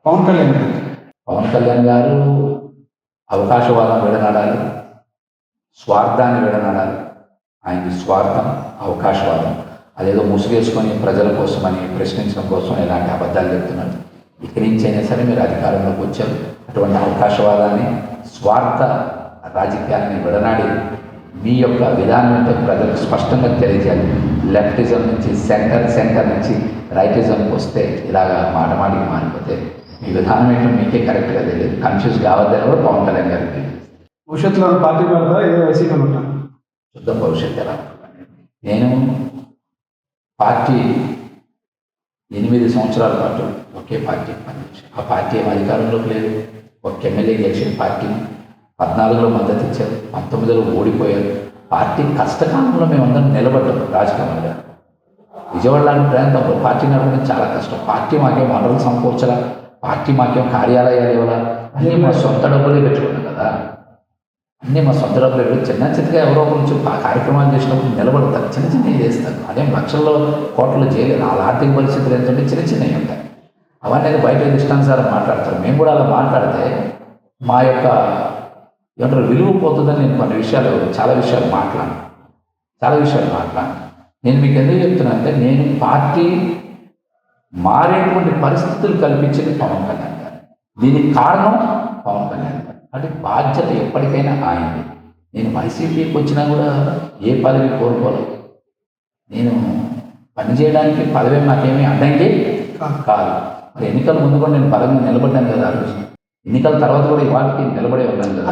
పవన్ కళ్యాణ్ గారు. పవన్ కళ్యాణ్ గారు అవకాశవాదం విడనాడాలి, స్వార్థాన్ని విడనాడాలి. ఆయనకి స్వార్థం, అవకాశవాదం. అదేదో ముసుగేసుకొని ప్రజల కోసమని ప్రశ్నించడం కోసం ఇలాంటి అబద్ధాలు చెప్తున్నారు. ఇక్కడి నుంచి అయినా సరే మీరు అధికారంలోకి వచ్చారు. అటువంటి అవకాశవాదాన్ని, స్వార్థ రాజకీయాన్ని విడనాడి మీ యొక్క విధానం ఏంటో ప్రజలకు స్పష్టంగా తెలియజేయాలి. లెఫ్టిజం నుంచి సెంటర్ నుంచి రైటిజంకి వస్తే ఇలాగా మాటికి మారిపోతే మీ విధానం ఏంటో మీకే కరెక్ట్గా తెలియదు. కన్ఫ్యూజ్ కావద్దని కూడా పవన్ కళ్యాణ్ గారికి భవిష్యత్తులో పార్టీ పెడతా ఏదో వైసీపీ ఉంటాను. శుద్ధ భవిష్యత్తు ఎలా ఉంటుందండి. నేను పార్టీ 8 సంవత్సరాల పాటు ఒకే పార్టీకి పనిచేసి ఆ పార్టీ ఏం అధికారంలోకి లేదు. ఒక ఎమ్మెల్యే గెలిచిన పార్టీ 14లో మద్దతు ఇచ్చారు, 19లో ఓడిపోయారు. పార్టీ కష్టకాలంలో మేమందరం నిలబడ్డాం. రాజకీయాలు గారు విజయవాడ లాంటి ప్రాంతంలో పార్టీ నడపడం చాలా కష్టం. పార్టీ మాకేం వనరులు సమకూర్చలా, పార్టీ మాకేం కార్యాలయాలు ఇవ్వాలా, అన్నీ మా సొంత డబ్బులే పెట్టుకున్నాం కదా. అన్నీ మా సొంత డబ్బులు పెట్టి చిన్నగా ఎవరో కొంచెం కార్యక్రమాలు చేసినప్పుడు నిలబడతారు, చిన్నవి చేస్తారు. అదేం లక్షల్లో కోట్లు చేయలేదు. వాళ్ళ ఆర్థిక పరిస్థితులు ఏంటంటే చిన్నవి ఉంటాయి. అవన్నీ బయట ఇష్టానుసారం మాట్లాడతారు. మేము కూడా అలా మాట్లాడితే మా యొక్క ఏమంటారు విలువ పోతుందని నేను చాలా విషయాలు మాట్లాడాను. నేను మీకు ఎందుకు చెప్తున్నా అంటే నేను పార్టీ మారేటువంటి పరిస్థితులు కల్పించింది పవన్ కళ్యాణ్ గారు. దీనికి కారణం పవన్ కళ్యాణ్ గారు. అంటే బాధ్యత ఎప్పటికైనా ఆయనది. నేను వైసీపీకి వచ్చినా కూడా ఏ పదవి కోరుకోలేదు. నేను పనిచేయడానికి పదవి నాకేమీ అడ్డంకి కాదు. మరి ఎన్నికల ముందు కూడా నేను పదవిని నిలబడ్డాను కదా. ఆ రోజు ఎన్నికల తర్వాత కూడా ఇవాళకి నిలబడే ఉన్నాను కదా.